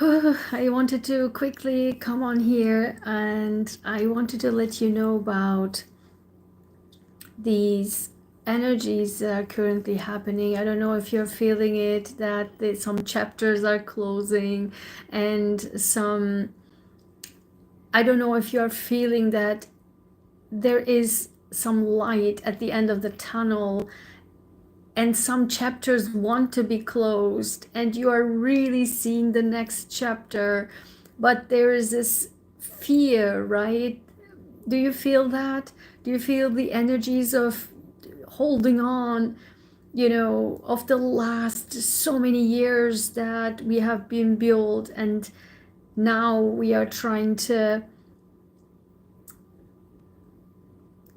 I wanted to quickly come on here and I wanted to let you know about these energies that are currently happening. I don't know if you're feeling it, that some chapters are closing and I don't know if you're feeling that there is some light at the end of the tunnel and some chapters want to be closed and you are really seeing the next chapter, but there is this fear, right? Do you feel that? Do you feel the energies of holding on, of the last so many years that we have been built, and now we are trying to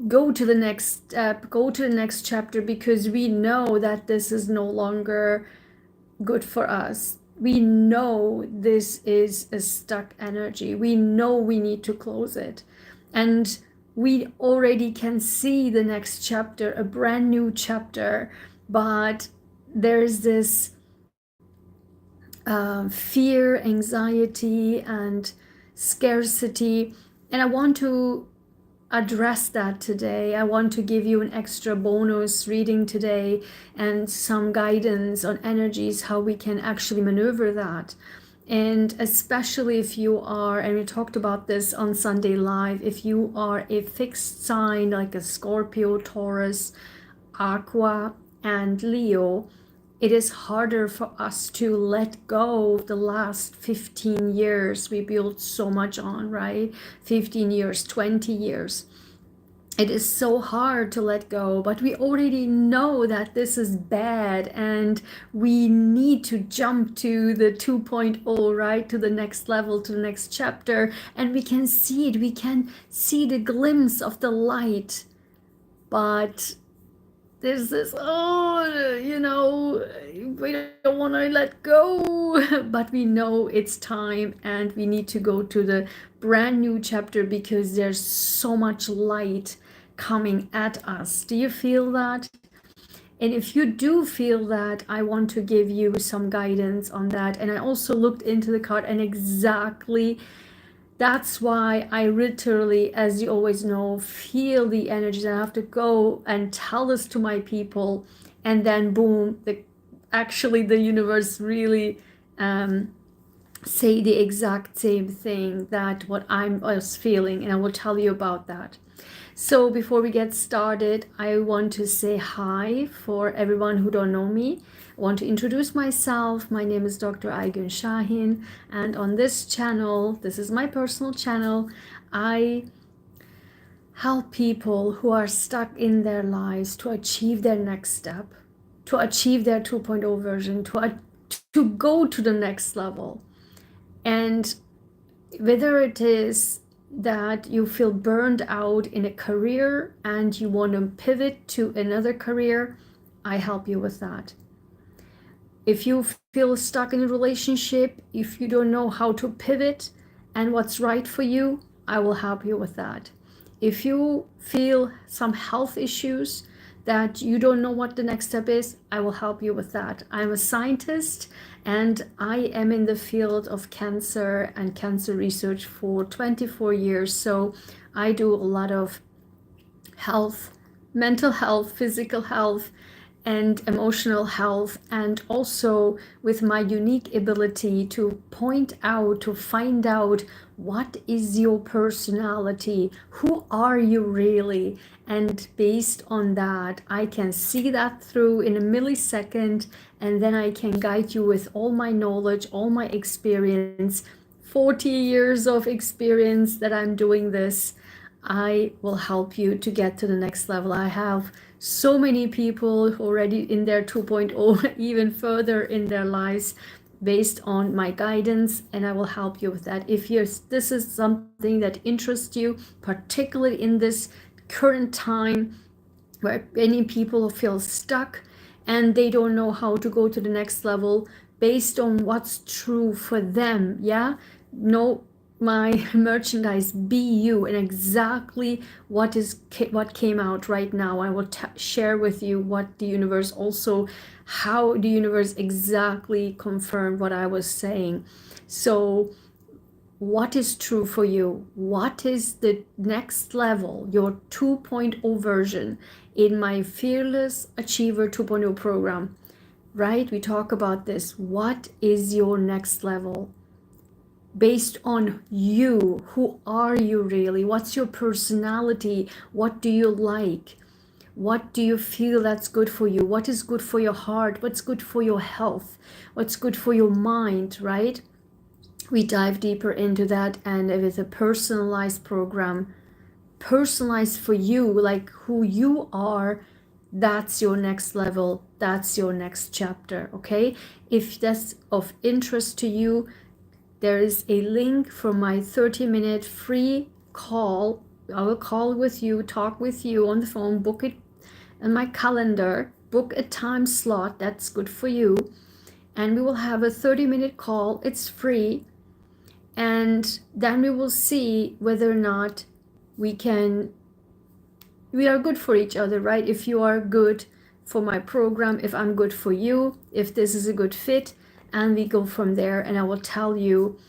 go to the next step, go to the next chapter, because we know that this is no longer good for us. We know this is a stuck energy. We know we need to close it. And we already can see the next chapter, a brand new chapter, but there's this fear, anxiety, and scarcity. And I want to address that today. I want to give you an extra bonus reading today and some guidance on energies, how we can actually maneuver that. And especially if you are, and we talked about this on Sunday Live, if you are a fixed sign like a Scorpio, Taurus, Aqua, and Leo, it is harder for us to let go of the last 15 years we built so much on, right? 15 years, 20 years. It is so hard to let go, but we already know that this is bad and we need to jump to the 2.0, right? To the next level, to the next chapter. And we can see it. We can see the glimpse of the light. But there's this, we don't want to let go, but we know it's time and we need to go to the brand new chapter because there's so much light coming at us. Do you feel that? And if you do feel that, I want to give you some guidance on that. And I also looked into the card, and exactly that's why I literally, as you always know, feel the energies. I have to go and tell this to my people, and then boom, the universe really say the exact same thing that what I was feeling, and I will tell you about that. So before we get started, I want to say hi for everyone who don't know me. I want to introduce myself. My name is Dr. Ayguen Sahin, and on this channel, this is my personal channel, I help people who are stuck in their lives to achieve their next step, to achieve their 2.0 version, to go to the next level. And whether it is that you feel burned out in a career and you want to pivot to another career, I help you with that. If you feel stuck in a relationship, if you don't know how to pivot and what's right for you, I will help you with that. If you feel some health issues that you don't know what the next step is, I will help you with that. I'm a scientist and I am in the field of cancer and cancer research for 24 years. So I do a lot of health, mental health, physical health, and emotional health, and also with my unique ability to point out, to find out what is your personality, who are you really, and based on that I can see that through in a millisecond, and then I can guide you with all my knowledge, all my experience, 40 years of experience that I'm doing this. I will help you to get to the next level. I have so many people already in their 2.0, even further in their lives, based on my guidance, and I will help you with that. If this is something that interests you, particularly in this current time where many people feel stuck and they don't know how to go to the next level based on what's true for them, yeah? No my merchandise, be you, and exactly what came out right now. I will share with you what the universe also, how the universe exactly confirmed what I was saying. So what is true for you? What is the next level, your 2.0 version in my Fearless Achiever 2.0 program, right? We talk about this. What is your next level? Based on you, who are you really? What's your personality? What do you like? What do you feel that's good for you? What is good for your heart? What's good for your health? What's good for your mind, right? We dive deeper into that, and with a personalized program, personalized for you, like who you are. That's your next level, that's your next chapter. Okay, if that's of interest to you, there is a link for my 30-minute free call. I will call with you, talk with you on the phone, book it in my calendar, book a time slot that's good for you, and we will have a 30-minute call. It's free, and then we will see whether or not we are good for each other, right? If you are good for my program, if I'm good for you, if this is a good fit, and we go from there, and I will tell you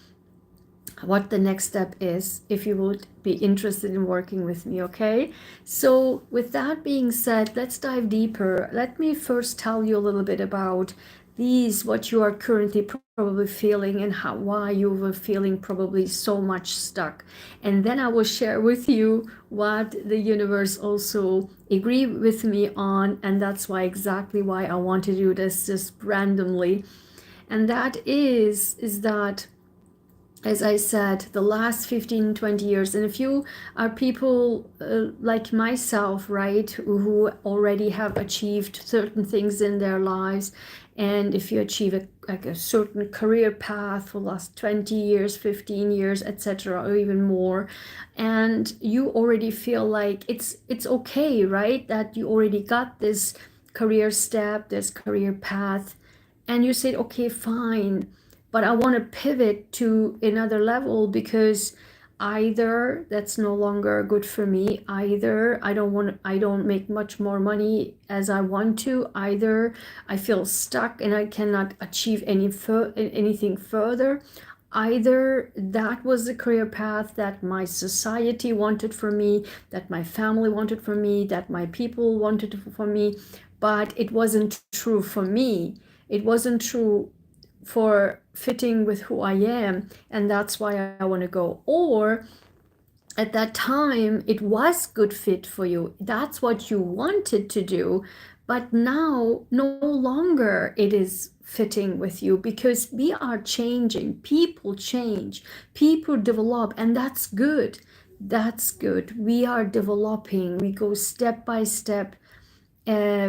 what the next step is if you would be interested in working with me. Okay, so with that being said, let's dive deeper. Let me first tell you a little bit about what you are currently probably feeling, and why you were feeling probably so much stuck, and then I will share with you what the universe also agree with me on, and that's exactly why I want to do this just randomly. And that is that, as I said, the last 15, 20 years, and if you are people like myself, right, who already have achieved certain things in their lives, and if you achieve a certain career path for the last 20 years, 15 years, etc., or even more, and you already feel like it's okay, right, that you already got this career step, this career path, and you said, okay, fine, but I want to pivot to another level because either that's no longer good for me, either I don't make much more money as I want to, either I feel stuck and I cannot achieve anything further, either that was the career path that my society wanted for me, that my family wanted for me, that my people wanted for me, but it wasn't true for me. It wasn't true for fitting with who I am, and that's why I want to go. Or at that time it was good fit for you, that's what you wanted to do, but now no longer it is fitting with you, because we are changing, people change, people develop, and that's good. That's good. We are developing, we go step by step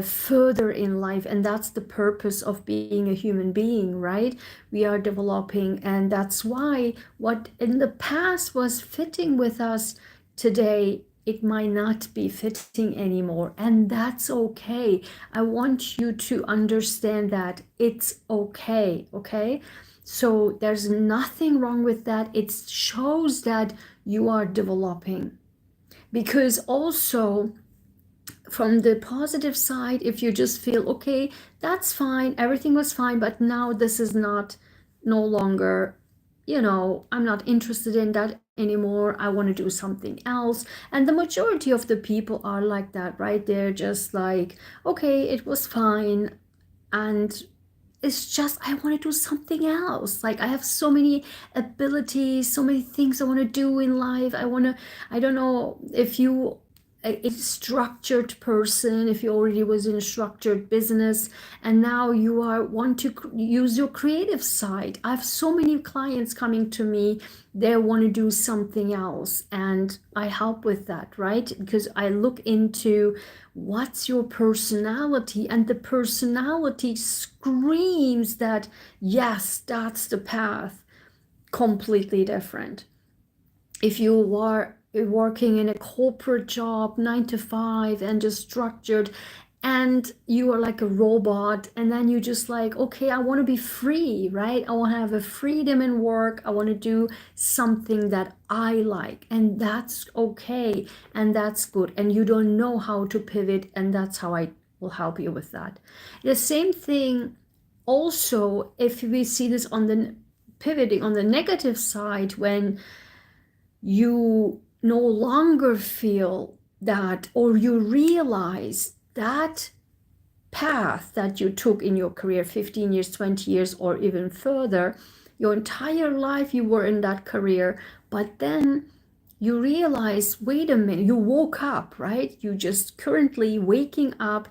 further in life, and that's the purpose of being a human being, right? We are developing, and that's why what in the past was fitting with us today, it might not be fitting anymore, and that's okay. I want you to understand that it's okay. Okay, so there's nothing wrong with that. It shows that you are developing, because also from the positive side, if you just feel okay, that's fine, everything was fine, but now this is no longer, I'm not interested in that anymore, I want to do something else. And the majority of the people are like that, right? They're just like, okay, it was fine, and it's just I want to do something else. Like, I have so many abilities, so many things I want to do in life. I don't know if you a structured person, if you already was in a structured business and now you want to use your creative side. I have so many clients coming to me, they want to do something else, and I help with that, right? Because I look into what's your personality, and the personality screams that yes, that's the path. Completely different. If you are working in a corporate job 9 to 5 and just structured, and you are like a robot, and then you just like, okay, I want to be free, right? I want to have a freedom in work. I want to do something that I like, and that's okay, and that's good, and you don't know how to pivot, and that's how I will help you with that. The same thing also, if we see this on the pivoting on the negative side, when you no longer feel that, or you realize that path that you took in your career 15 years, 20 years, or even further, your entire life you were in that career, but then you realize, wait a minute, you woke up, right? You just currently waking up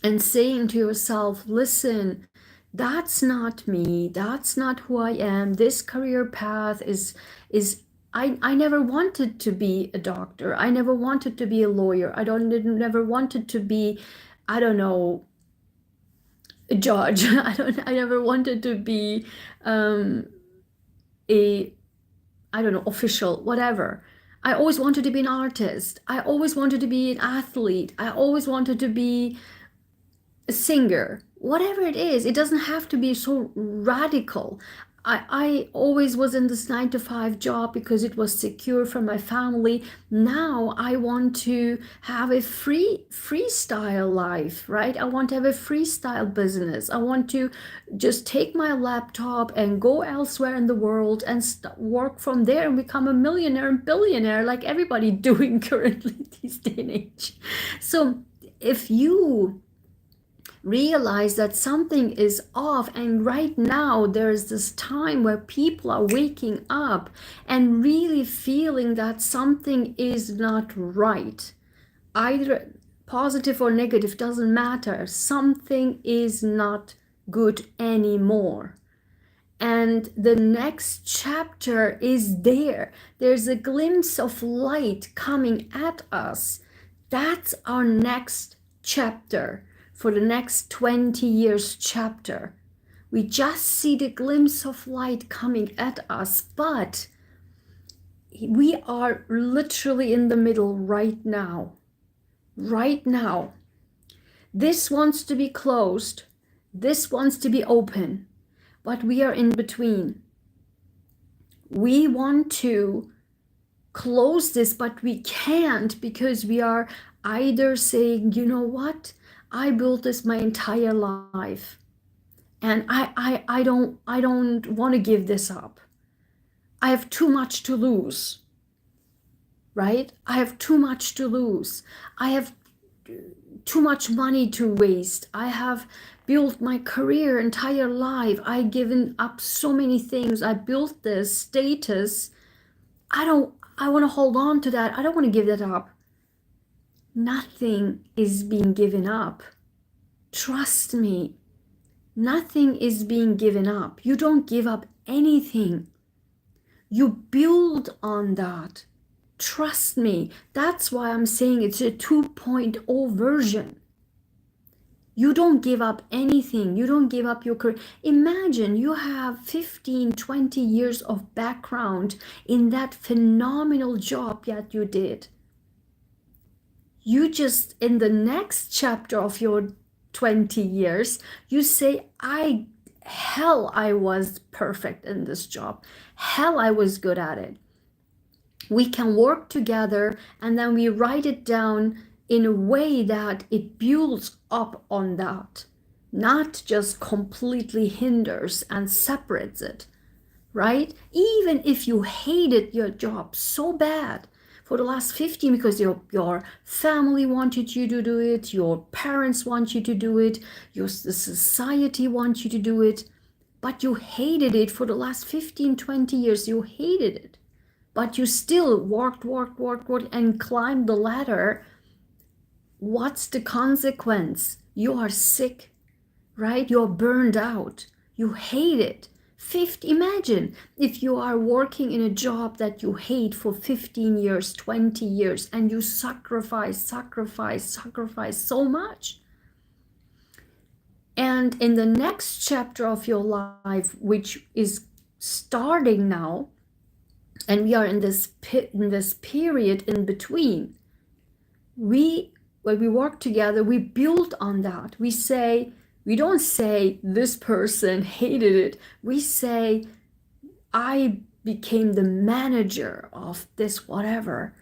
and saying to yourself, listen, that's not me, that's not who I am. This career path is I never wanted to be a doctor. I never wanted to be a lawyer. Never wanted to be, I don't know, a judge. I never wanted to be a, I don't know, official, whatever. I always wanted to be an artist. I always wanted to be an athlete. I always wanted to be a singer, whatever it is. It doesn't have to be so radical. I always was in this 9 to 5 job because it was secure for my family. Now I want to have a freestyle life, right? I want to have a freestyle business. I want to just take my laptop and go elsewhere in the world and work from there and become a millionaire and billionaire like everybody doing currently these day and age. So if you realize that something is off, and right now there's this time where people are waking up and really feeling that something is not right, either positive or negative, doesn't matter, something is not good anymore, and the next chapter is there. There's a glimpse of light coming at us. That's our next chapter. For the next 20 years chapter, we just see the glimpse of light coming at us, but we are literally in the middle right now. Right now. This wants to be closed. This wants to be open, but we are in between. We want to close this, but we can't, because we are either saying, you know what? I built this my entire life, and I don't want to give this up. I have too much to lose, right? I have too much to lose. I have too much money to waste. I have built my career entire life. I've given up so many things. I built this status. I want to hold on to that. I don't want to give that up. Nothing is being given up. Trust me, nothing is being given up. You don't give up anything. You build on that. Trust me. That's why I'm saying it's a 2.0 version. You don't give up anything. You don't give up your career. Imagine you have 15, 20 years of background in that phenomenal job that you did. You just, in the next chapter of your 20 years, you say, hell, I was perfect in this job. Hell, I was good at it. We can work together, and then we write it down in a way that it builds up on that, not just completely hinders and separates it, right? Even if you hated your job so bad for the last 15, because your family wanted you to do it, your parents want you to do it, the society wants you to do it, but you hated it for the last 15, 20 years, you hated it, but you still worked and climbed the ladder. What's the consequence? You are sick, right? You're burned out. You hate it. Imagine if you are working in a job that you hate for 15 years, 20 years, and you sacrifice so much. And in the next chapter of your life, which is starting now, and we are in this period in between, we when we work together, we build on that. We don't say this person hated it. We say, I became the manager of this whatever,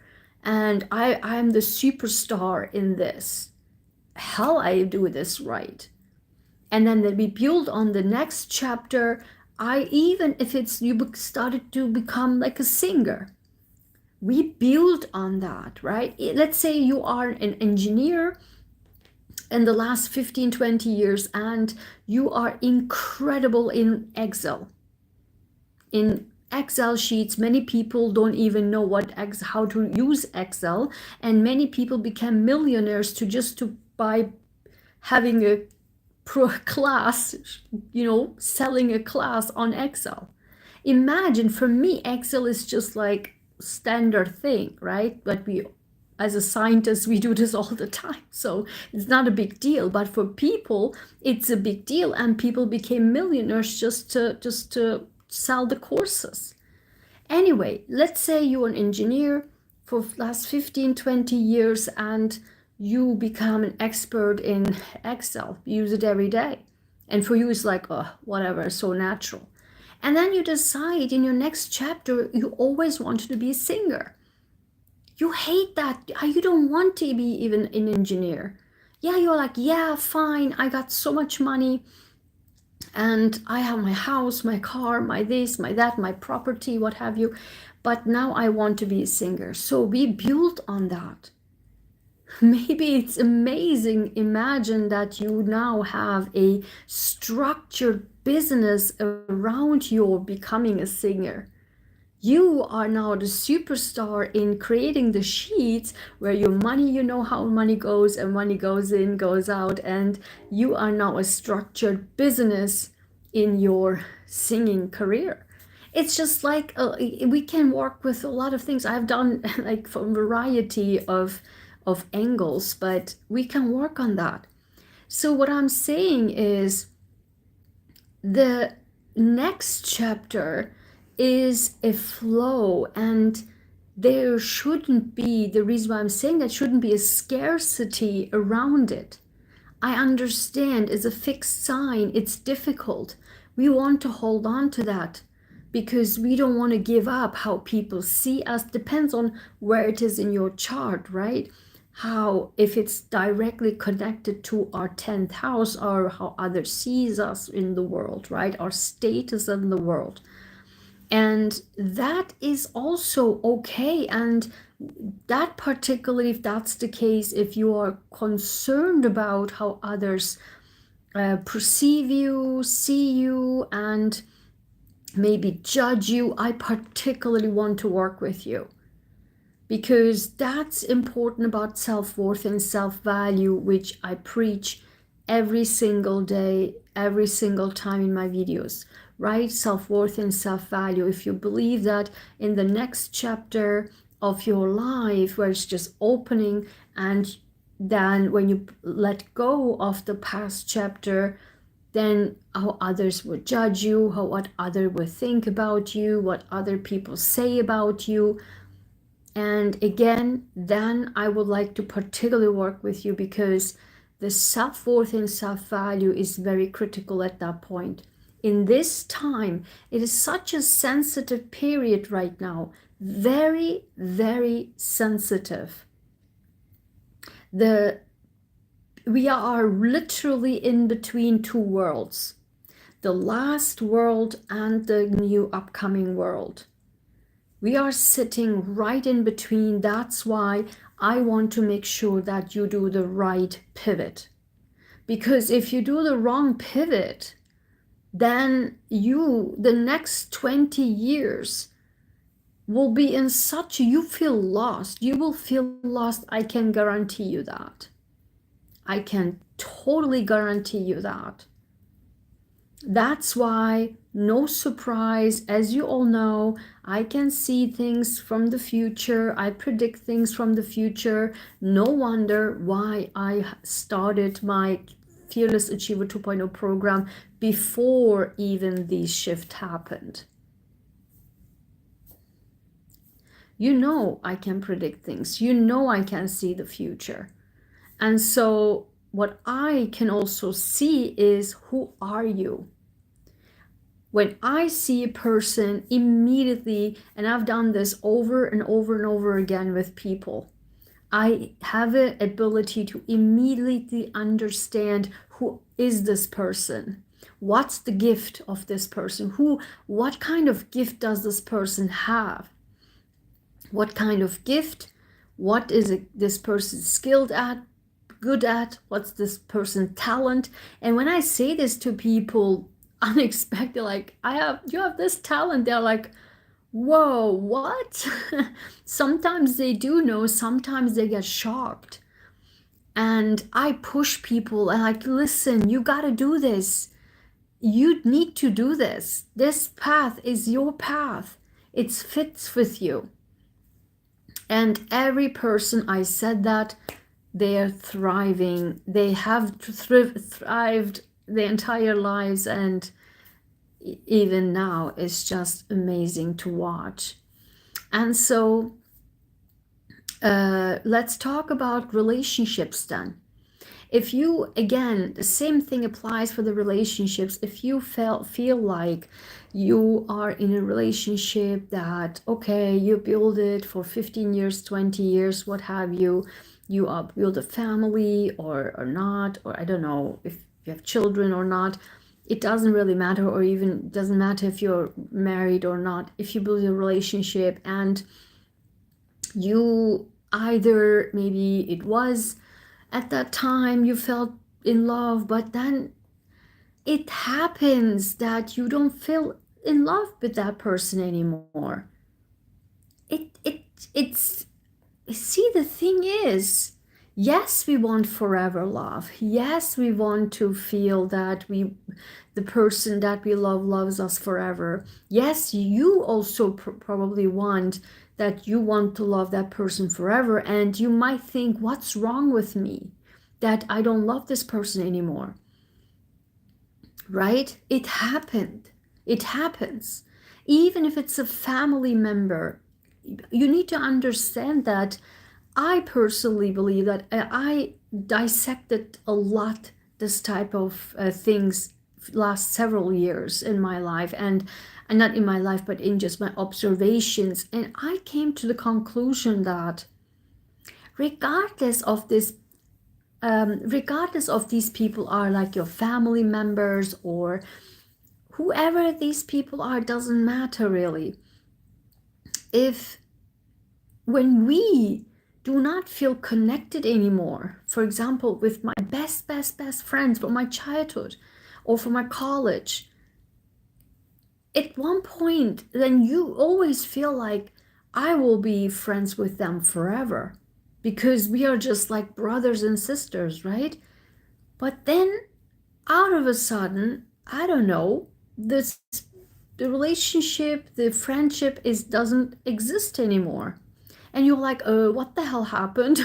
and I'm the superstar in this. Hell, I do this right. And then we build on the next chapter. Even if it's you started to become like a singer, we build on that, right? Let's say you are an engineer in the last 15-20 years and you are incredible in Excel. In Excel sheets, many people don't even know how to use Excel, and many people become millionaires by having a class, selling a class on Excel. Imagine, for me, Excel is just like standard thing, right? But as a scientist, we do this all the time, so it's not a big deal. But for people, it's a big deal, and people became millionaires just to sell the courses. Anyway, let's say you're an engineer for the last 15-20 years and you become an expert in Excel. You use it every day, and for you it's like, oh, whatever, so natural. And then you decide in your next chapter you always wanted to be a singer. You hate that. You don't want to be even an engineer. Yeah, you're like, yeah, fine, I got so much money and I have my house, my car, my this, my that, my property, what have you, but now I want to be a singer. So we build on that. Maybe it's amazing. Imagine that you now have a structured business around your becoming a singer. You are now the superstar in creating the sheets where your money, you know how money goes, and money goes in, goes out, and you are now a structured business in your singing career. It's just like we can work with a lot of things. I've done like from variety of angles, but we can work on that. So what I'm saying is the next chapter is a flow, and there shouldn't be, the reason why I'm saying that, shouldn't be a scarcity around it. I understand it's a fixed sign, it's difficult. We want to hold on to that because we don't want to give up how people see us. Depends on where it is in your chart, right? How, if it's directly connected to our 10th house, or how others sees us in the world, right? Our status in the world. And that is also okay. And that particularly, if that's the case, if you are concerned about how others perceive you, see you, and maybe judge you, I particularly want to work with you. Because that's important about self-worth and self-value, which I preach every single day, every single time in my videos, right? Self-worth and self-value. If you believe that in the next chapter of your life, where it's just opening, and then when you let go of the past chapter, then how others would judge you, what others would think about you, what other people say about you. And again, then I would like to particularly work with you because the self-worth and self-value is very critical at that point. In this time, it is such a sensitive period right now. Very, very sensitive. We are literally in between two worlds. The last world and the new upcoming world. We are sitting right in between. That's why I want to make sure that you do the right pivot. Because if you do the wrong pivot, then the next 20 years will be in such, you feel lost. You will feel lost. I can guarantee you that. I can totally guarantee you that. That's why, no surprise, as you all know, I can see things from the future. I predict things from the future. No wonder why I started my Fearless Achiever 2.0 program before even this shift happened. You know I can predict things. You know I can see the future. And so what I can also see is, who are you? When I see a person immediately, and I've done this over and over and over again with people, I have an ability to immediately understand, who is this person? What's the gift of this person? What kind of gift does this person have? What kind of gift? What is this person skilled at, good at? What's this person talent? And when I say this to people unexpected, like, you have this talent, they're like, whoa, what? Sometimes they do know, sometimes they get shocked. And I push people and like, listen, you got to do this. You need to do this. This path is your path. It fits with you. And every person I said that, they are thriving. They have thrived their entire lives, and even now it's just amazing to watch. And so let's talk about relationships then. If you, again, the same thing applies for the relationships. If you feel like you are in a relationship that, okay, you build it for 15 years, 20 years, what have you, you build a family or not, or I don't know if you have children or not, it doesn't really matter, or even doesn't matter if you're married or not. If you build a relationship and you either, maybe it was at that time you felt in love, but then it happens that you don't feel in love with that person anymore. It's see, the thing is, yes, we want forever love. Yes, we want to feel that the person that we love loves us forever. Yes, you also probably want that, you want to love that person forever, and you might think, what's wrong with me that I don't love this person anymore? Right? It happened. It happens. Even if it's a family member, you need to understand that I personally believe that I dissected a lot this type of things last several years in my life, and not in my life, but in just my observations. And I came to the conclusion that regardless of this, regardless of these people are like your family members or whoever these people are, doesn't matter really. If when we do not feel connected anymore, for example, with my best friends from my childhood or from my college, at one point, then you always feel like, I will be friends with them forever because we are just like brothers and sisters, right? But then out of a sudden, I don't know, the relationship, the friendship doesn't exist anymore. And you're like, what the hell happened?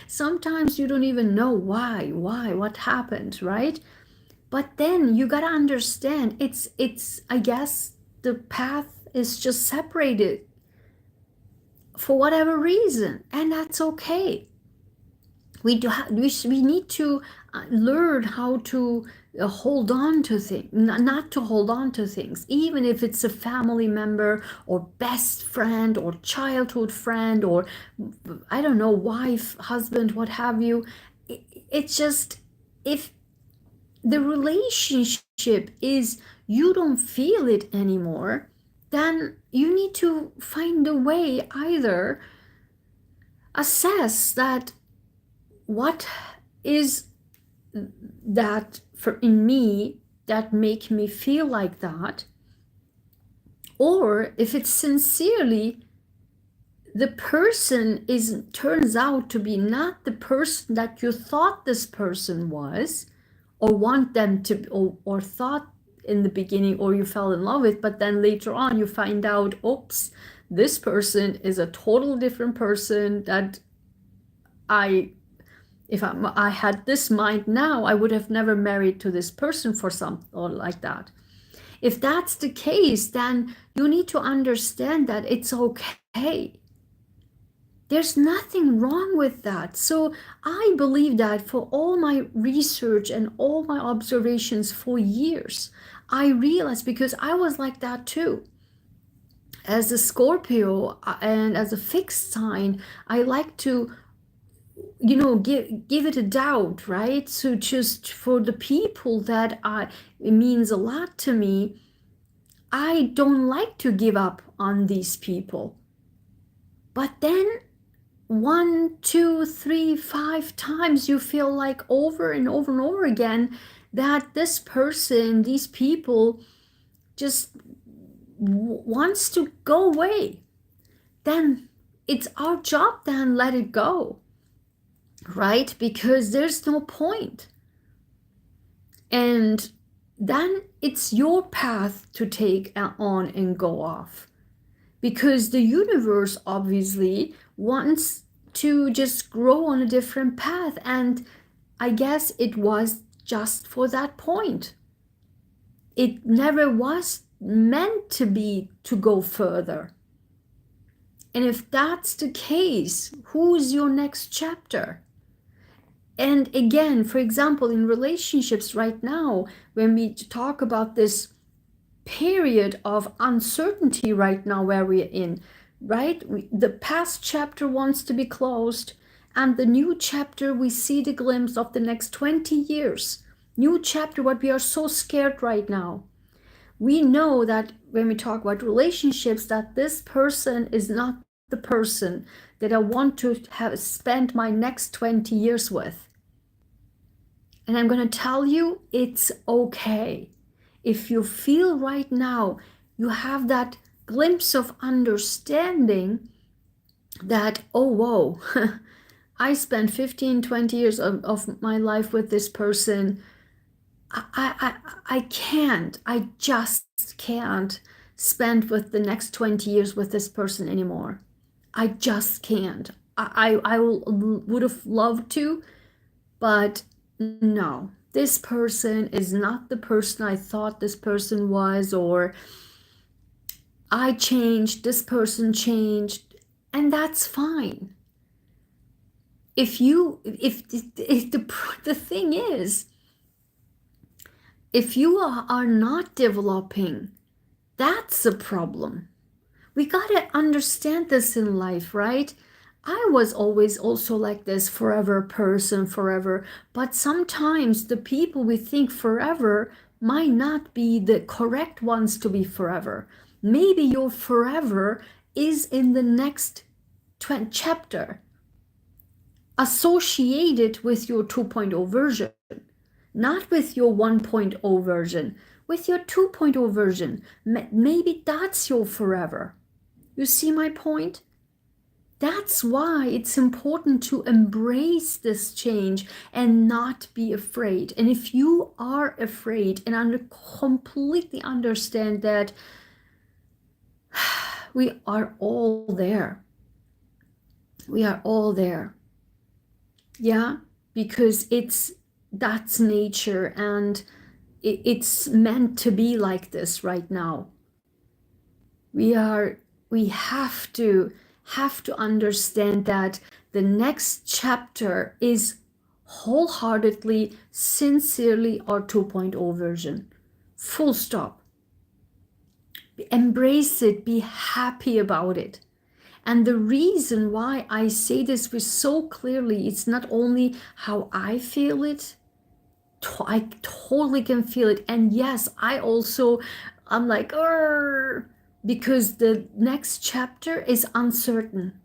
Sometimes you don't even know why, what happened, right? But then you gotta understand, it's I guess the path is just separated for whatever reason, and that's okay. We need to learn how to hold on to things, not to hold on to things, even if it's a family member or best friend or childhood friend or, I don't know, wife, husband, what have you. It's just, if the relationship is, you don't feel it anymore, then you need to find a way, either assess that, what is that in me that make me feel like that, or if it's sincerely the person turns out to be not the person that you thought this person was, or want them to, or thought in the beginning, or you fell in love with, but then later on you find out, oops, this person is a total different person that if I had this mind now, I would have never married to this person for something or like that. If that's the case, then you need to understand that it's okay. There's nothing wrong with that. So I believe that for all my research and all my observations for years, I realized, because I was like that too. As a Scorpio and as a fixed sign, I like to, give it a doubt, right? So just for the people that it means a lot to me, I don't like to give up on these people. But then 1, 2, 3, 5 times you feel like over and over and over again that this person, these people just wants to go away. Then it's our job, then let it go, right? Because there's no point. And then it's your path to take on and go off. Because the universe obviously wants to just grow on a different path. And I guess it was just for that point. It never was meant to be to go further. And if that's the case, who's your next chapter? And again, for example, in relationships right now, when we talk about this period of uncertainty right now where we're in, right? The past chapter wants to be closed, and the new chapter, we see the glimpse of the next 20 years. New chapter, what we are so scared right now. We know that when we talk about relationships, that this person is not the person that I want to have spent my next 20 years with. And I'm going to tell you, it's okay. If you feel right now you have that glimpse of understanding that, oh, whoa, I spent 15, 20 years of my life with this person. I just can't spend with the next 20 years with this person anymore. I just can't. I would have loved to, but no, this person is not the person I thought this person was, or I changed, this person changed, and that's fine. If the thing is, if you are not developing, that's a problem. We gotta understand this in life, right? I was always also like this forever person, forever. But sometimes the people we think forever might not be the correct ones to be forever. Maybe your forever is in the next chapter, associated with your 2.0 version, not with your 1.0 version, with your 2.0 version. Maybe that's your forever. You see my point? That's why it's important to embrace this change and not be afraid. And if you are afraid, and completely understand that we are all there. We are all there. Yeah, because that's nature, and it's meant to be like this right now. We have to understand that the next chapter is wholeheartedly, sincerely our 2.0 version. Full stop. Embrace it, be happy about it. And the reason why I say this with so clearly, it's not only how I feel it, I totally can feel it. And yes, I'm like, because the next chapter is uncertain.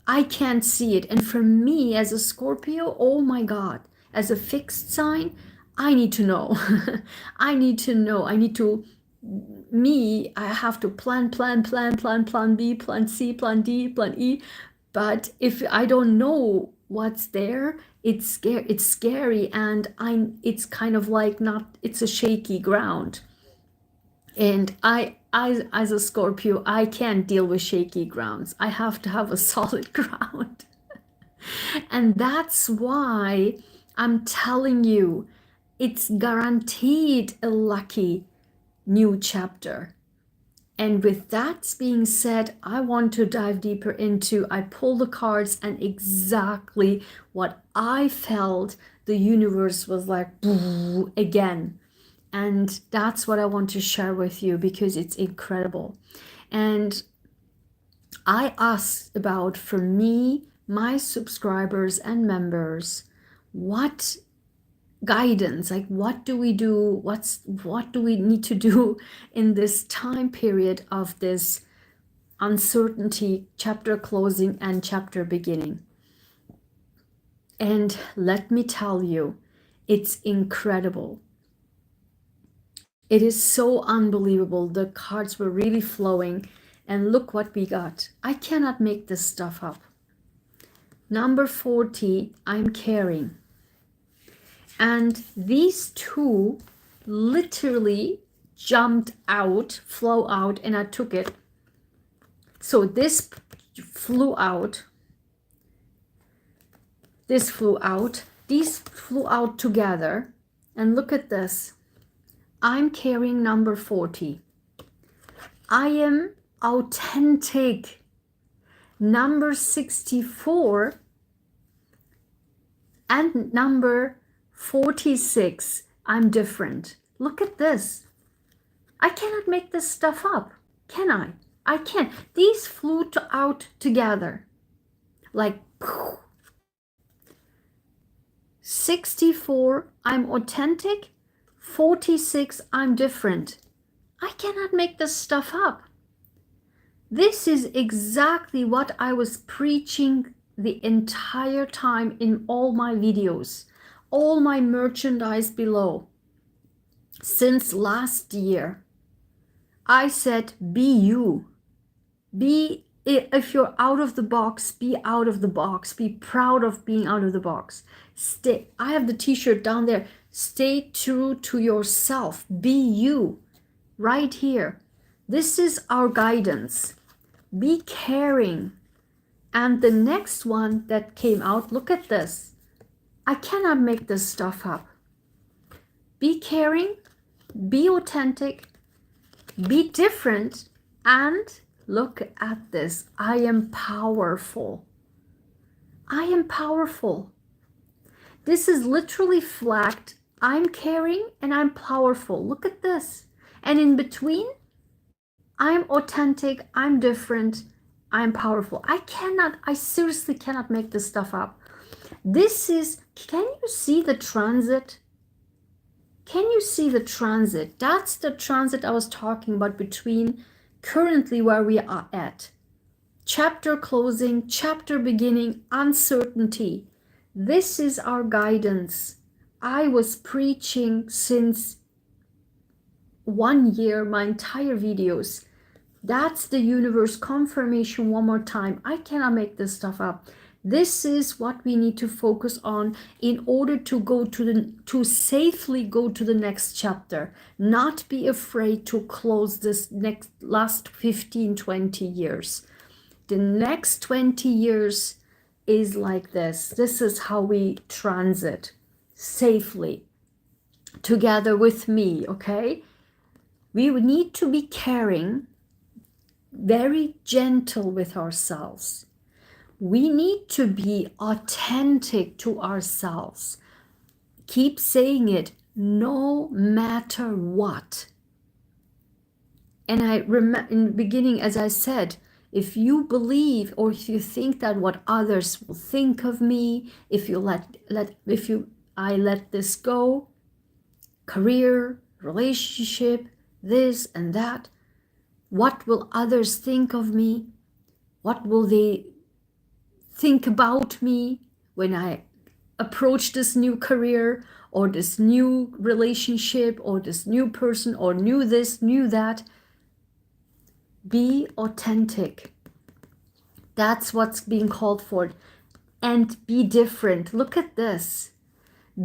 I can't see it. And for me as a Scorpio, oh my God, as a fixed sign, I need to know. I need to know. I have to plan B, plan C, plan D, plan E. But if I don't know what's there, it's scary, and it's kind of like it's a shaky ground. And I as a Scorpio, I can't deal with shaky grounds. I have to have a solid ground. And that's why I'm telling you, it's guaranteed a lucky new chapter. And with that being said, I want to dive deeper into, I pull the cards and exactly what I felt, the universe was like again. And that's what I want to share with you because it's incredible. And I asked about, for me, my subscribers and members, what guidance, like what do we do, what do we need to do in this time period of this uncertainty, chapter closing and chapter beginning. And let me tell you, it's incredible. It is so unbelievable. The cards were really flowing, and look what we got. I cannot make this stuff up. Number 40, I'm caring. And these two literally jumped out, flow out, and I took it. So this flew out. This flew out. These flew out together. And look at this. I'm carrying number 40. I am authentic. Number 64 and number 46. I'm different. Look at this. I cannot make this stuff up, can I? I can't. These flew out together. Like 64, I'm authentic. 46, I'm different. I cannot make this stuff up. This is exactly what I was preaching the entire time in all my videos, all my merchandise below. Since last year, I said, be you. If you're out of the box, be out of the box. Be proud of being out of the box. Stay. I have the t-shirt down there. Stay true to yourself. Be you. Right here. This is our guidance. Be caring. And the next one that came out, look at this. I cannot make this stuff up. Be caring. Be authentic. Be different. And look at this. I am powerful. I am powerful. This is literally flagged. I'm caring and I'm powerful. Look at this. And in between, I'm authentic. I'm different. I'm powerful. I seriously cannot make this stuff up. This is, can you see the transit? Can you see the transit? That's the transit I was talking about between currently where we are at. Chapter closing, chapter beginning, uncertainty. This is our guidance. I was preaching since 1 year, my entire videos. That's the universe confirmation one more time. I cannot make this stuff up. This is what we need to focus on in order to go to safely go to the next chapter. Not be afraid to close this last 15, 20 years. The next 20 years is like this. This is how we transit safely together with me, okay? We need to be caring, very gentle with ourselves. We need to be authentic to ourselves. Keep saying it, no matter what. And I remember in the beginning, as I said, if you believe or if you think that what others will think of me, if I let this go, career, relationship, this and that, what will others think of me? What will they think about me when I approach this new career or this new relationship or this new person or new this, new that? Be authentic. That's what's being called for. And be different. Look at this.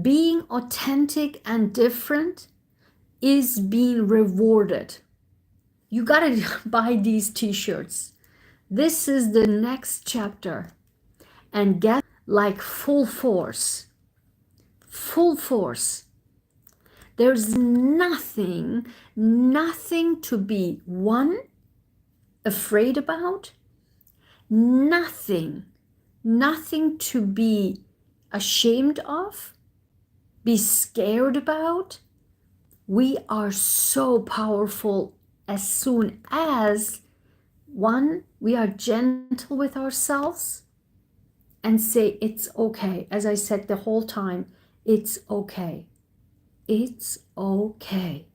Being authentic and different is being rewarded. You gotta buy these t-shirts. This is the next chapter. And get like full force. Full force. There's nothing to be, one, afraid about, nothing to be ashamed of, be scared about. We are so powerful as soon as, one, we are gentle with ourselves and say, it's okay. As I said the whole time, it's okay. It's okay.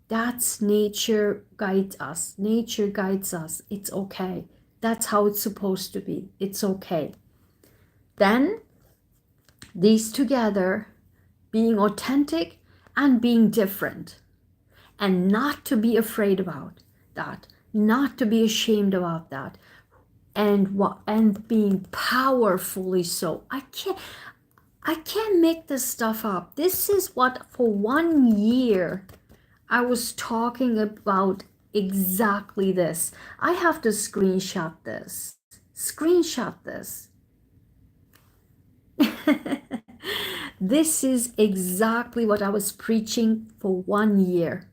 That's nature guides us. Nature guides us. It's okay. That's how it's supposed to be. It's okay. Then these together, being authentic and being different, and not to be afraid about that, not to be ashamed about that, and being powerfully so. I can't make this stuff up. This is what for 1 year I was talking about, exactly this. I have to screenshot this. Screenshot this. This is exactly what I was preaching for 1 year.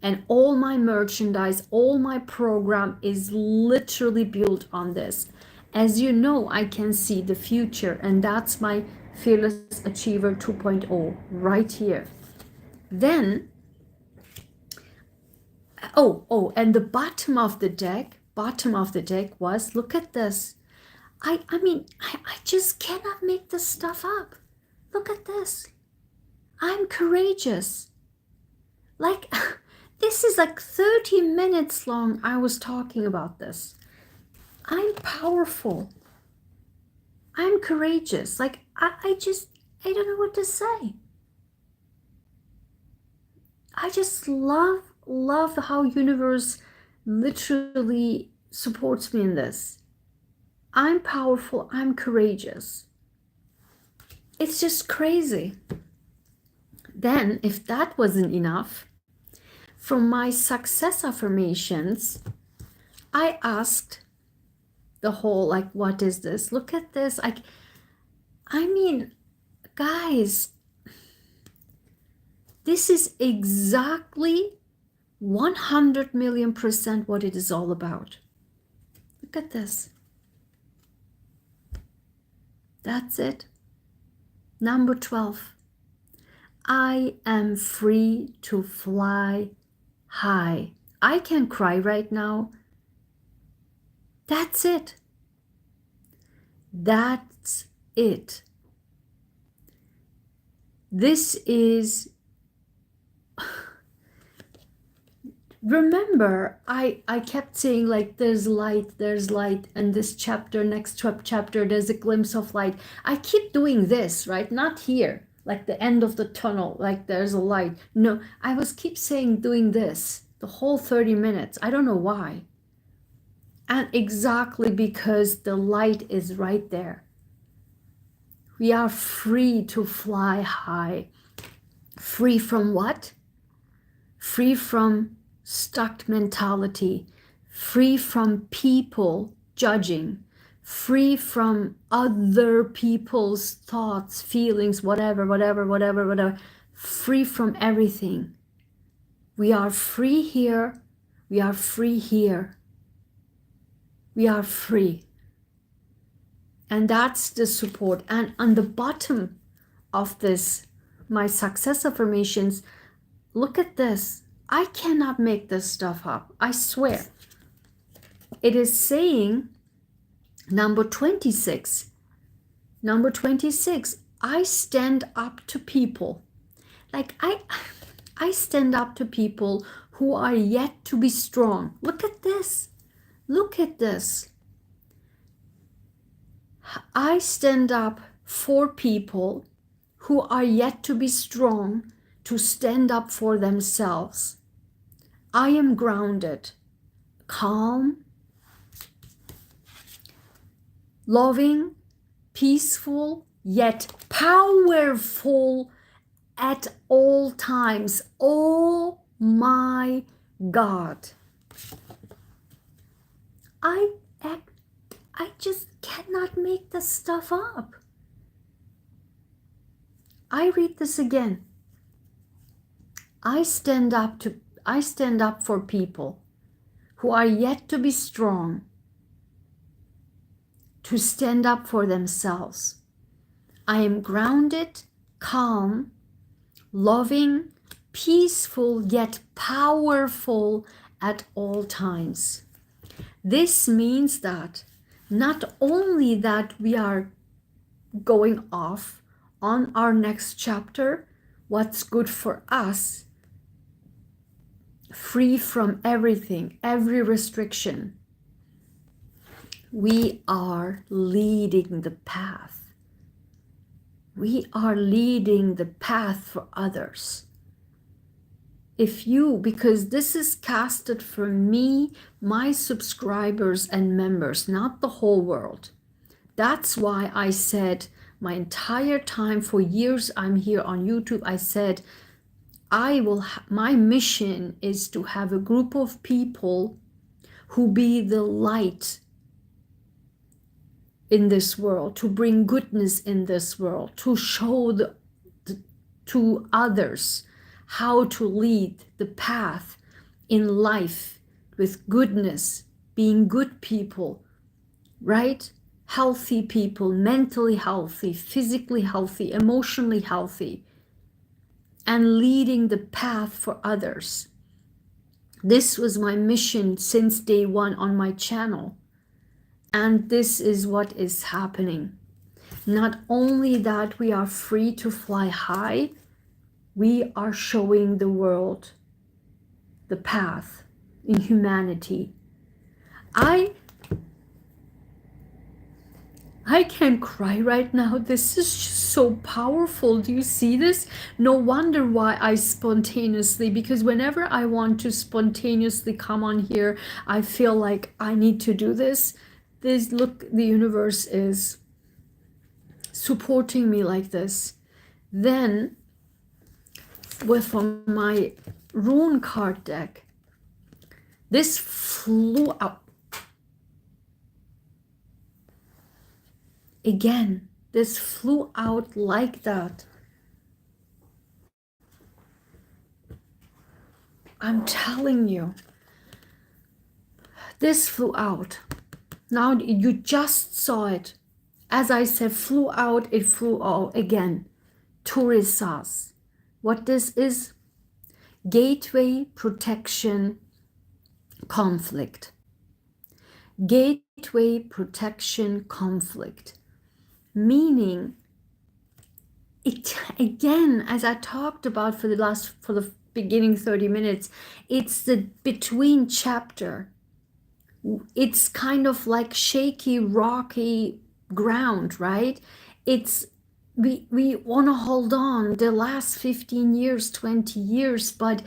And all my merchandise, all my program is literally built on this. As you know, I can see the future, and that's my Fearless Achiever 2.0 right here. Then, and the bottom of the deck was, look at this. I mean, I just cannot make this stuff up. Look at this. I'm courageous. Like, this is like 30 minutes long. I was talking about this. I'm powerful. I'm courageous. Like, I don't know what to say. I just love how universe literally supports me in this. I'm powerful. I'm courageous. It's just crazy. Then, if that wasn't enough, from my success affirmations, I asked the whole, like, what is this? Look at this. I mean, guys, this is exactly 100 million% what it is all about. Look at this. That's it. Number 12. I am free to fly high. I can cry right now. That's it. That's it. This is, remember, I kept saying, like, there's light, and this chapter, next chapter, there's a glimpse of light. I keep doing this, right? Not here, like the end of the tunnel, like there's a light. No, I was keep saying, doing this the whole 30 minutes. I don't know why. And exactly because the light is right there. We are free to fly high. Free from what? Free from stuck mentality. Free from people judging. Free from other people's thoughts, feelings, whatever. Free from everything. We are free here. We are free here. We are free. And that's the support. And on the bottom of this, my success affirmations, look at this. I cannot make this stuff up. I swear. It is saying, number 26. Number 26, I stand up to people. Like, I stand up to people who are yet to be strong. Look at this. Look at this. I stand up for people who are yet to be strong, to stand up for themselves. I am grounded, calm, loving, peaceful, yet powerful at all times. Oh my God. I just cannot make this stuff up. I read this again. I stand up for people who are yet to be strong, to stand up for themselves. I am grounded, calm, loving, peaceful, yet powerful at all times. This means that not only that we are going off on our next chapter, what's good for us, free from everything, every restriction. We are leading the path. We are leading the path for others. If you, because this is casted for me, my subscribers and members, not the whole world. That's why I said my entire time, for years I'm here on YouTube, I said, my mission is to have a group of people who be the light in this world, to bring goodness in this world, to show to others how to lead the path in life with goodness, being good people, right? Healthy people, mentally healthy, physically healthy, emotionally healthy, and leading the path for others. This was my mission since day one on my channel. And this is what is happening. Not only that we are free to fly high, we are showing the world the path in humanity. I can cry right now. This is just so powerful. Do you see this? No wonder why I spontaneously, because whenever I want to spontaneously come on here, I feel like I need to do this. Look, the universe is supporting me like this. Then, with my rune card deck, this flew out. Again, this flew out like that. I'm telling you, this flew out. Now you just saw it. As I said, flew out, it flew out again. Turisas. What this is? Gateway, protection, conflict. Gateway, protection, conflict. Meaning, it again, as I talked about for the beginning 30 minutes, it's the between chapter. It's kind of like shaky, rocky ground, right? It's we want to hold on the last 15 years, 20 years, but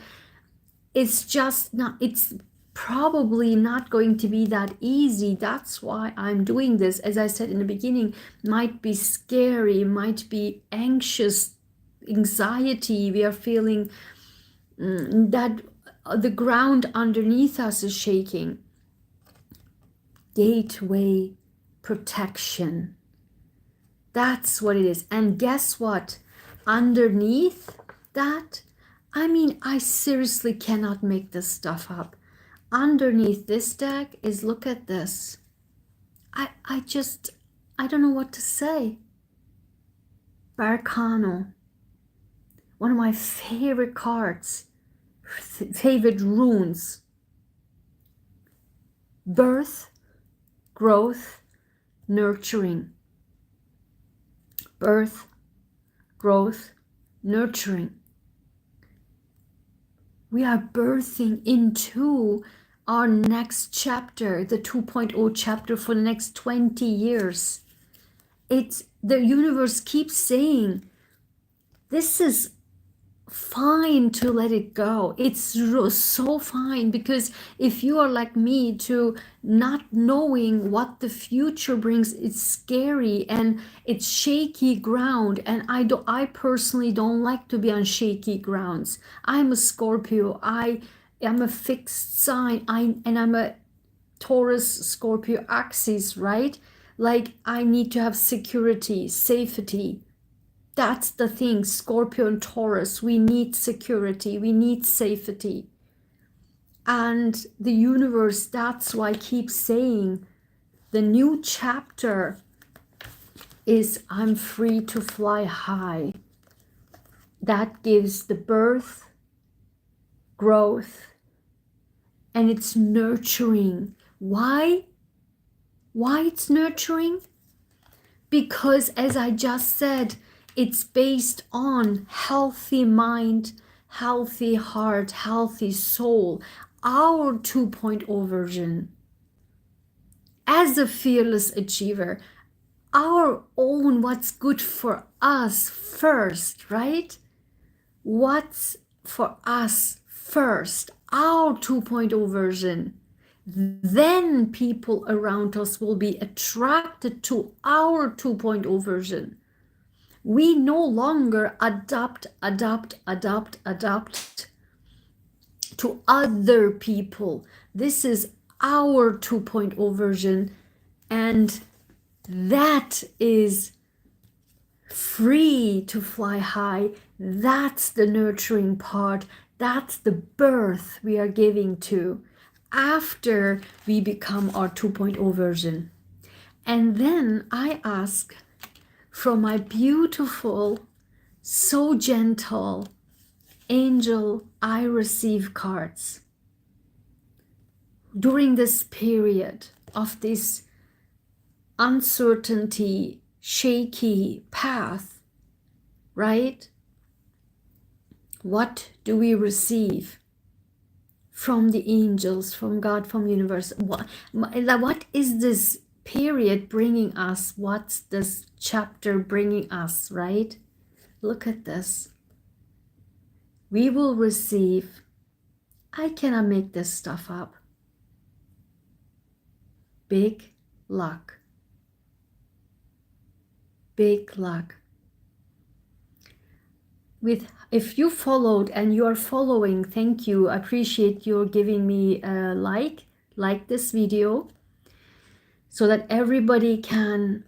it's just not, it's probably not going to be that easy. That's why I'm doing this. As I said in the beginning, might be scary, might be anxious, anxiety. We are feeling that the ground underneath us is shaking. Gateway protection. That's what it is. And guess what? Underneath that, I mean, I seriously cannot make this stuff up. Underneath this deck is, look at this. I don't know what to say. Barcano. One of my favorite cards. Favorite runes. Birth, growth, nurturing. Birth, growth, nurturing. We are birthing into our next chapter, the 2.0 chapter for the next 20 years. It's the universe keeps saying, this is fine to let it go. It's so fine, because if you are like me, to not knowing what the future brings, it's scary and it's shaky ground, and I personally don't like to be on shaky grounds. I'm a Scorpio. I am a fixed sign. I'm a Taurus Scorpio axis, right? Like, I need to have security, safety. That's the thing, Scorpio and Taurus, we need security, we need safety. And the universe, that's why I keep saying the new chapter is I'm free to fly high. That gives the birth, growth, and it's nurturing. Why? Why it's nurturing? Because as I just said, it's based on healthy mind, healthy heart, healthy soul, our 2.0 version. As a fearless achiever, our own what's good for us first, right? What's for us first, our 2.0 version. Then people around us will be attracted to our 2.0 version. We no longer adapt to other people. This is our 2.0 version, and that is free to fly high. That's the nurturing part. That's the birth we are giving to after we become our 2.0 version. And then I ask from my beautiful, so gentle angel I receive cards during this period of this uncertainty, shaky path, right? What do we receive from the angels, from God, from universe? What is this period bringing us? What's this chapter bringing us, right? Look at this. We will receive, I cannot make this stuff up, big luck. Big luck. If you followed and you are following, thank you. I appreciate you giving me a like this video so that everybody can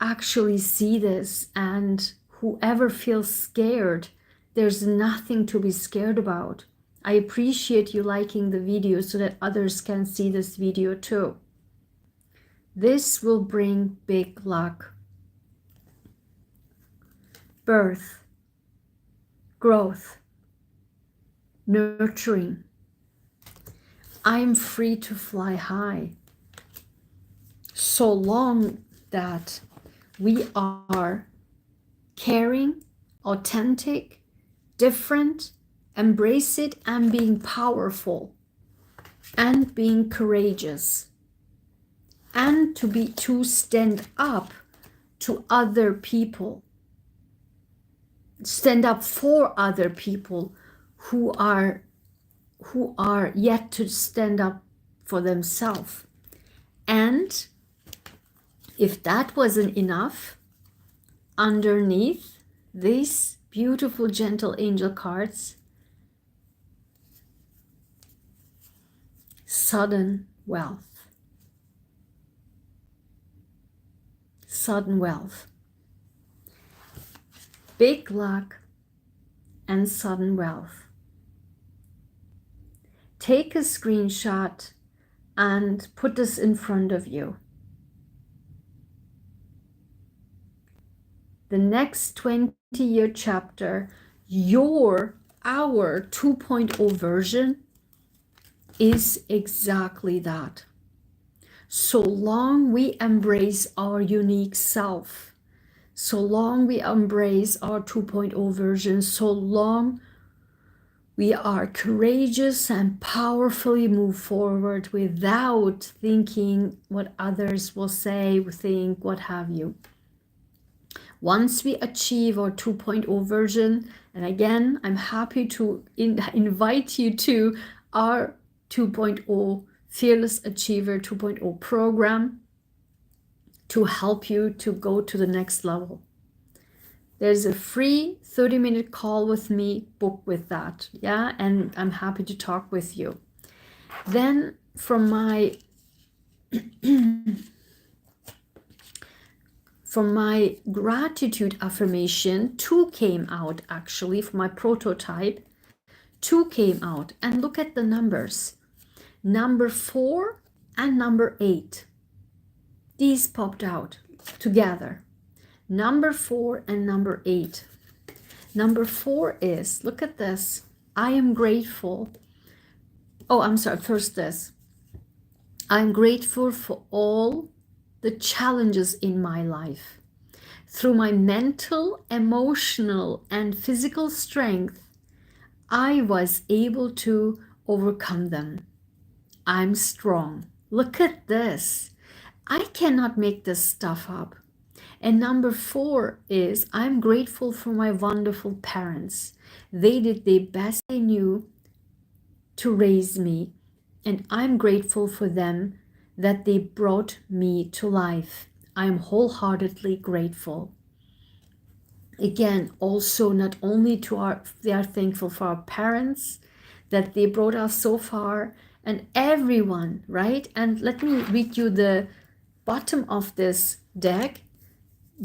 actually see this, and whoever feels scared, there's nothing to be scared about. I appreciate you liking the video so that others can see this video too. This will bring big luck. Birth, growth, nurturing. I'm free to fly high. So long that we are caring, authentic, different, embrace it, and being powerful, and being courageous, and to stand up to other people. Stand up for other people who are yet to stand up for themselves. And if that wasn't enough, underneath these beautiful gentle angel cards, sudden wealth. Sudden wealth. Big luck and sudden wealth. Take a screenshot and put this in front of you. The next 20-year chapter, our 2.0 version is exactly that. So long we embrace our unique self, so long we embrace our 2.0 version, so long we are courageous and powerfully move forward without thinking what others will say, think, what have you. Once we achieve our 2.0 version, and again, I'm happy to invite you to our 2.0 Fearless Achiever 2.0 program to help you to go to the next level. There's a free 30-minute call with me, book with that, yeah, and I'm happy to talk with you. Then from my gratitude affirmation, 2 came out actually for my prototype. 2 came out. And look at the numbers. Number 4 and number 8. These popped out together. Number 4 and number 8. Number 4 is, look at this. I am grateful. Oh, I'm sorry. First this. I'm grateful for all the challenges in my life. Through my mental, emotional, and physical strength, I was able to overcome them. I'm strong. Look at this. I cannot make this stuff up. And number 4 is, I'm grateful for my wonderful parents. They did the best they knew to raise me, and I'm grateful for them that they brought me to life. I'm wholeheartedly grateful. Again, also not only they are thankful for our parents, that they brought us so far, and everyone, right? And let me read you the bottom of this deck,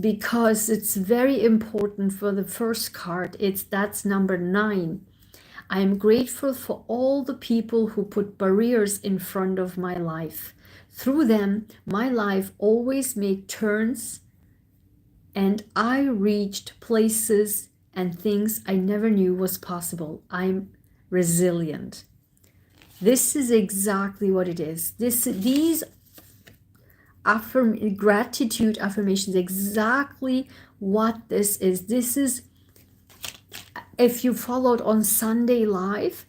because it's very important for the first card. That's number 9. I am grateful for all the people who put barriers in front of my life. Through them, my life always made turns, and I reached places and things I never knew was possible. I'm resilient. This is exactly what it is. These gratitude affirmations, exactly what this is. This is, if you followed on Sunday Live,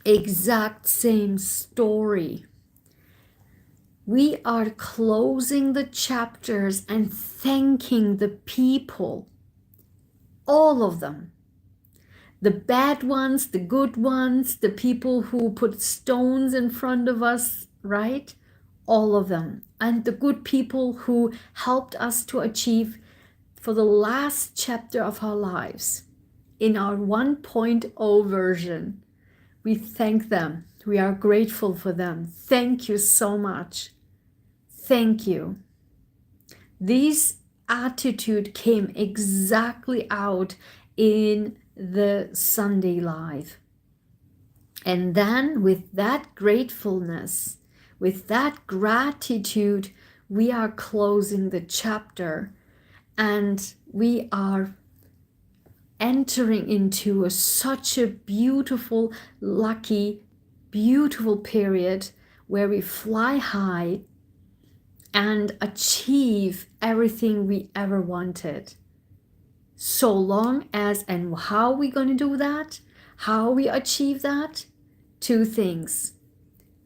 exact same story. We are closing the chapters and thanking the people, all of them. The bad ones, the good ones, the people who put stones in front of us, right? All of them. And the good people who helped us to achieve for the last chapter of our lives. In our 1.0 version, we thank them. We are grateful for them. Thank you so much. Thank you. This attitude came exactly out in the Sunday Live. And then with that gratefulness, with that gratitude, we are closing the chapter, and we are entering into such a beautiful, lucky, beautiful period where we fly high and achieve everything we ever wanted. So long as, and how are we going to do that? How we achieve that? 2 things.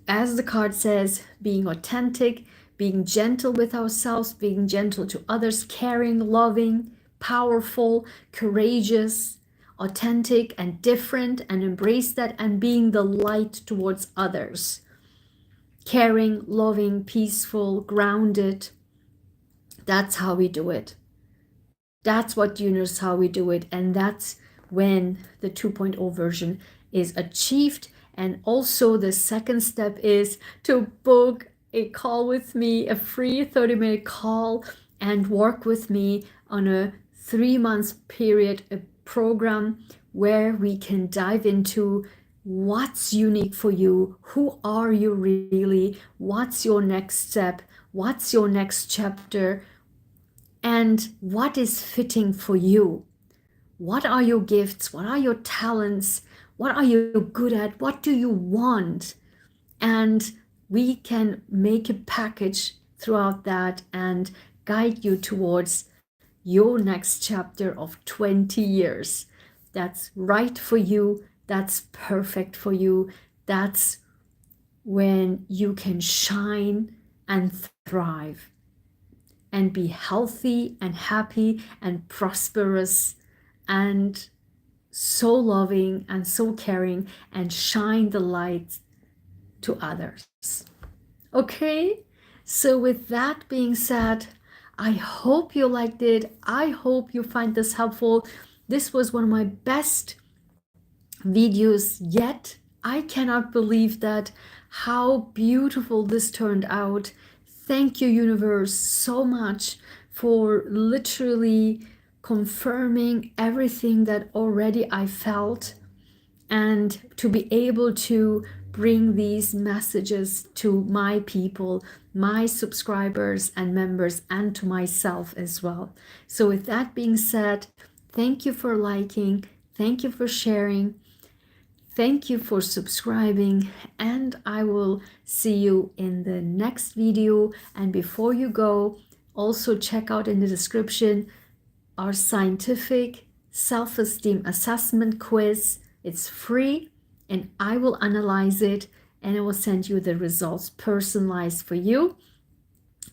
As the card says, being authentic, being gentle with ourselves, being gentle to others, caring, loving, powerful, courageous, authentic and different, and embrace that, and being the light towards others. Caring, loving, peaceful, grounded. That's how we do it. That's what universe, how we do it. And that's when the 2.0 version is achieved. And also the second step is to book a call with me, a free 30-minute call, and work with me on a 3-month period, a program where we can dive into what's unique for you, who are you really, what's your next step, what's your next chapter, and what is fitting for you. What are your gifts? What are your talents? What are you good at? What do you want? And we can make a package throughout that and guide you towards your next chapter of 20 years. That's right for you. That's perfect for you. That's when you can shine and thrive and be healthy and happy and prosperous and so loving and so caring, and shine the light to others. Okay, so with that being said, I hope you liked it. I hope you find this helpful. This was one of my best videos yet. I cannot believe that, how beautiful this turned out. Thank you, universe, so much for literally confirming everything that already I felt. and to be able to bring these messages to my people, my subscribers and members, and to myself as well. So with that being said, thank you for liking, thank you for sharing, thank you for subscribing, and I will see you in the next video. And before you go, also check out in the description our scientific self-esteem assessment quiz. It's free, and I will analyze it and I will send you the results personalized for you,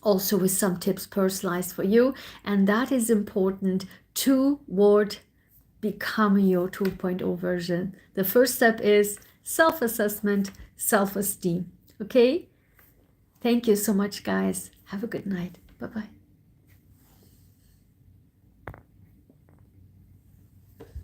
also with some tips personalized for you. And that is important toward becoming your 2.0 version. The first step is self-assessment, self-esteem. Okay? Thank you so much, guys. Have a good night. Bye-bye.